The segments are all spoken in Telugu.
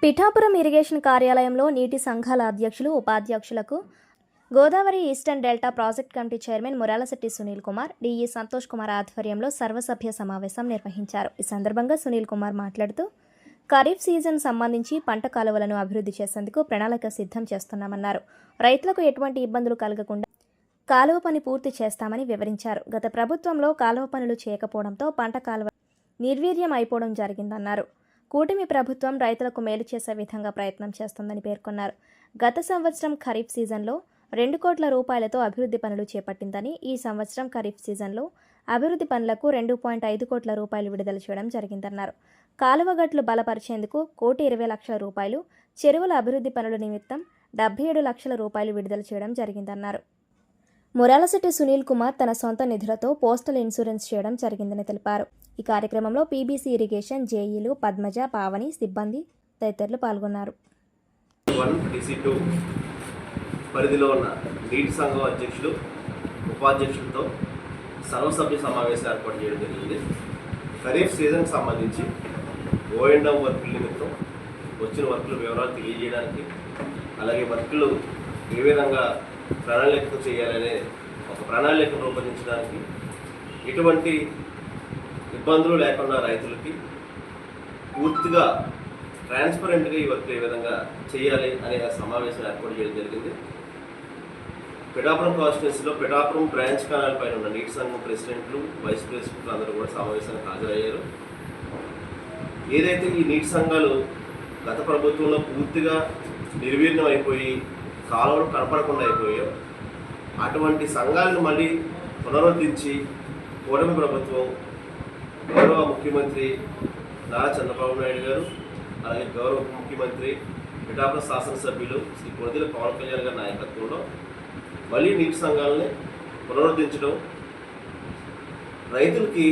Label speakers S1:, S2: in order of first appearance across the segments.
S1: పిఠాపురం ఇరిగేషన్ కార్యాలయంలో నీటి సంఘాల అధ్యక్షులు, ఉపాధ్యక్షులకు Godavari eastern delta project committee chairman Muralasetti Sunil Kumar, DE Santosh Kumar ఆధ్వర్యంలో సర్వసభ్య సమావేశం నిర్వహించారు. ఈ సందర్భంగా సునీల్ కుమార్ మాట్లాడుతూ, ఖరీఫ్ సీజన్ సంబంధించి పంట కాలువలను అభివృద్ధి చేసేందుకు ప్రణాళిక సిద్ధం చేస్తున్నామన్నారు. రైతులకు ఎటువంటి ఇబ్బందులు కలగకుండా కాలువ పని పూర్తి చేస్తామని వివరించారు. గత ప్రభుత్వంలో కాలువ పనులు చేయకపోవడంతో పంట కాలువ నిర్వీర్యం అయిపోవడం జరిగిందన్నారు. కూటమి ప్రభుత్వం రైతులకు మేలు చేసే విధంగా ప్రయత్నం చేస్తుందని పేర్కొన్నారు. గత సంవత్సరం ఖరీఫ్ సీజన్లో 2 కోట్ల రూపాయలతో అభివృద్ధి పనులు చేపట్టిందని, ఈ సంవత్సరం ఖరీఫ్ సీజన్లో అభివృద్ధి పనులకు 2.5 కోట్ల రూపాయలు విడుదల చేయడం జరిగిందన్నారు. కాలువగట్లు బలపరిచేందుకు 1,20,00,000 రూపాయలు, చెరువుల అభివృద్ధి పనుల నిమిత్తం 77 లక్షల రూపాయలు విడుదల చేయడం జరిగిందన్నారు. మురాలశెట్టి సునీల్ కుమార్ తన సొంత నిధులతో పోస్టల్ ఇన్సూరెన్స్ చేయడం జరిగిందని తెలిపారు. ఈ కార్యక్రమంలో పీబీసీ ఇరిగేషన్ జేఈలు పద్మజ, పావని, సిబ్బంది తదితరులు పాల్గొన్నారు.
S2: పరిధిలో ఉన్న నీటి సంఘం అధ్యక్షులు, ఉపాధ్యక్షులతో సర్వసభ్య సమావేశం ఏర్పాటు చేయడం జరిగింది. ఖరీఫ్ సీజన్కి సంబంధించి ఓఎండ్ఎం వర్కుల నిమిత్తం వచ్చిన వర్కుల వివరాలు తెలియజేయడానికి, అలాగే వర్కులు ఏ విధంగా ప్రణాళిక చేయాలనే ఒక ప్రణాళిక రూపొందించడానికి, ఎటువంటి ఇబ్బందులు లేకుండా రైతులకి పూర్తిగా ట్రాన్స్పరెంట్గా ఈ వర్క్ ఏ విధంగా చేయాలి అనే సమావేశం ఏర్పాటు చేయడం జరిగింది. పిఠాపురం కాన్స్టిట్యున్సీలో పిఠాపురం బ్రాంచ్ కెనాల్ పైన ఉన్న నీటి సంఘం ప్రెసిడెంట్లు, వైస్ ప్రెసిడెంట్లు అందరూ కూడా సమావేశానికి హాజరయ్యారు. ఏదైతే ఈ నీటి సంఘాలు గత ప్రభుత్వంలో పూర్తిగా నిర్వీర్యం అయిపోయి కాలువలు కనపడకుండా అయిపోయాయో, అటువంటి సంఘాలను మళ్ళీ పునరుద్ధరించి కూటమి ప్రభుత్వం, గౌరవ ముఖ్యమంత్రి నారా చంద్రబాబు నాయుడు గారు, అలాగే గౌరవ ముఖ్యమంత్రి పిఠాపురం శాసనసభ్యులు శ్రీ కొణిదెల పవన్ కళ్యాణ్ గారి నాయకత్వంలో మళ్ళీ నీటి సంఘాలని పునరుద్ధరించడం, రైతులకి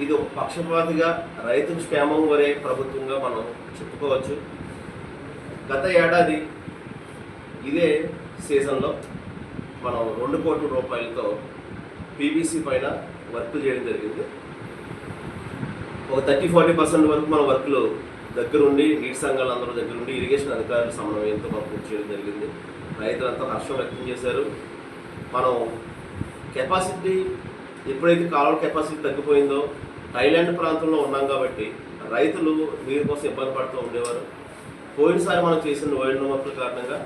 S2: ఇది ఒక పక్షపాతిగా రైతుల క్షేమం వరే ప్రభుత్వంగా మనం చెప్పుకోవచ్చు. గత ఏడాది ఇదే సీజన్లో మనం 2 కోట్ల రూపాయలతో పీబీసీ పైన వర్కులు చేయడం జరిగింది. ఒక 30-40% వరకు మన వర్కులు దగ్గరుండి నీటి సంఘాలు అందరూ దగ్గరుండి ఇరిగేషన్ అధికారుల సమన్వయంతో మనం పూర్తి చేయడం జరిగింది. రైతులంతా హర్షం వ్యక్తం చేశారు. మనం కెపాసిటీ ఎప్పుడైతే కాలువ కెపాసిటీ తగ్గిపోయిందో, థాయిలాండ్ ప్రాంతంలో ఉన్నాం కాబట్టి రైతులు నీరు కోసం ఇబ్బంది పడుతూ ఉండేవారు. పోయినసారి మనం చేసిన ఓఎండ్ఎం వర్కుల కారణంగా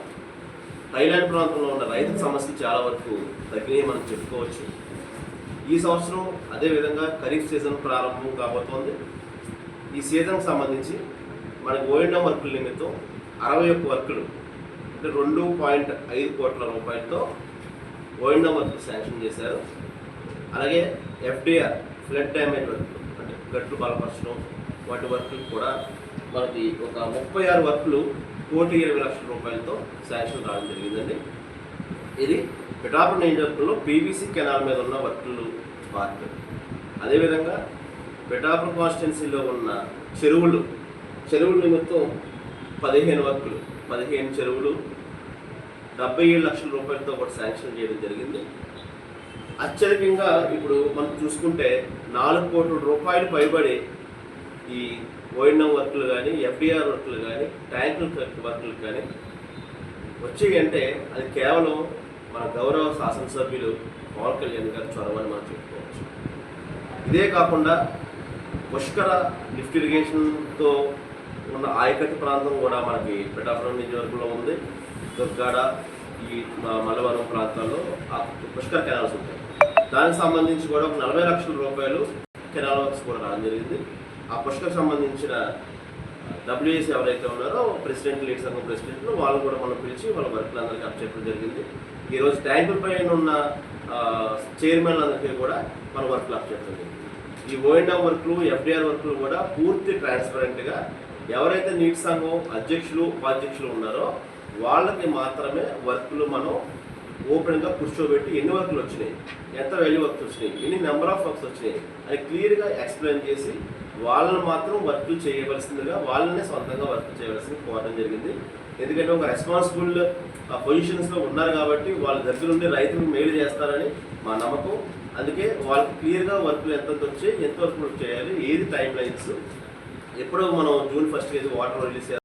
S2: థాయిలాండ్ ప్రాంతంలో ఉన్న రైతుల సమస్యలు చాలా వరకు తగ్గినాయి మనం చెప్పుకోవచ్చు. ఈ సంవత్సరం అదేవిధంగా ఖరీఫ్ సీజన్ ప్రారంభం కాబోతోంది. ఈ సీజన్కి సంబంధించి మనకి ఓఎండ్ఎం వర్కుల నిమిత్తం 61 వర్కులు, అంటే 2.5 కోట్ల రూపాయలతో ఓఎండ్ఎం వర్కులు శాంక్షన్ చేశారు. అలాగే ఎఫ్డిఆర్ ఫ్లడ్ డ్యామేజ్ వర్కులు, అంటే గట్లు బలపరచడం వాటి వర్కులు కూడా మనకి ఒక 36 వర్కులు 1,20,00,000 రూపాయలతో శాంక్షన్ రావడం జరిగిందండి. ఇది పిఠాపురం నియోజకవర్గంలో పీబీసీ కెనాల్ మీద ఉన్న వర్కులు పార్ట్. అదేవిధంగా పిఠాపురం కాన్స్టిట్యున్సీలో ఉన్న చెరువుల నిమిత్తం 15 వర్కులు, 15 చెరువులు 77 లక్షల రూపాయలతో కూడా శాంక్షన్ చేయడం జరిగింది. అత్యధికంగా ఇప్పుడు మనం చూసుకుంటే 4 కోట్ల రూపాయలు పైబడి ఈ ఓఎండ్ఎం వర్కులు కానీ, ఎఫ్డిఆర్ వర్కులు కానీ, ట్యాంకుల వర్కులు కానీ వచ్చాయి అంటే అది కేవలం మన గౌరవ శాసనసభ్యులు పవన్ కళ్యాణ్ గారి చొరవని మనం చెప్పుకోవచ్చు. ఇదే కాకుండా పుష్కర లిఫ్ట్ ఇరిగేషన్తో ఉన్న ఆయకట్టు ప్రాంతం కూడా మనకి పిఠాపురం నియోజకవర్గంలో ఉంది. దుర్గాడ, ఈ మల్లవరం ప్రాంతాల్లో పుష్కర కెనాల్స్ ఉంటాయి. దానికి సంబంధించి కూడా ఒక 40 లక్షల రూపాయలు కెనాల్ వర్క్స్ కూడా రావడం జరిగింది. ఆ పుష్కర్ సంబంధించిన డబ్ల్యూఏసీ ఎవరైతే ఉన్నారో ప్రెసిడెంట్, లీడ్ సంఘం ప్రెసిడెంట్లు, వాళ్ళు కూడా మనం పిలిచి వాళ్ళ వర్కులందరికీ అప్పచెప్పడం జరిగింది. ఈరోజు ట్యాంకుల పైన ఉన్న చైర్మన్లందరికీ కూడా మన వర్కులు అప్పచెప్పడం జరిగింది. ఈ ఓఎండ్ఎం వర్కులు, ఎఫ్డిఆర్ వర్కులు కూడా పూర్తి ట్రాన్స్పరెంట్గా ఎవరైతే నీటి సంఘం అధ్యక్షులు, ఉపాధ్యక్షులు ఉన్నారో వాళ్ళకి మాత్రమే వర్కులు మనం ఓపెన్గా కూర్చోబెట్టి ఎన్ని వర్కులు వచ్చినాయి, ఎంత వాల్యూ వర్క్స్ వచ్చినాయి, ఎన్ని నెంబర్ ఆఫ్ వర్క్స్ వచ్చినాయి అని క్లియర్గా ఎక్స్ప్లెయిన్ చేసి వాళ్ళని మాత్రం వర్కులు చేయవలసిందిగా, వాళ్ళనే సొంతంగా వర్క్ చేయవలసింది కోరడం జరిగింది. ఎందుకంటే ఒక రెస్పాన్సిబుల్ పొజిషన్స్లో ఉన్నారు కాబట్టి వాళ్ళ దగ్గర ఉండి రైతులకు మేలు చేస్తారని మా నమ్మకం. అందుకే వాళ్ళకి క్లియర్గా వర్కులు ఎంతెంత వచ్చాయి, ఎంత వర్క్ చేయాలి, ఏది టైం లైన్స్, ఎప్పుడో మనం జూన్ 1 వాటర్ రిలీజ్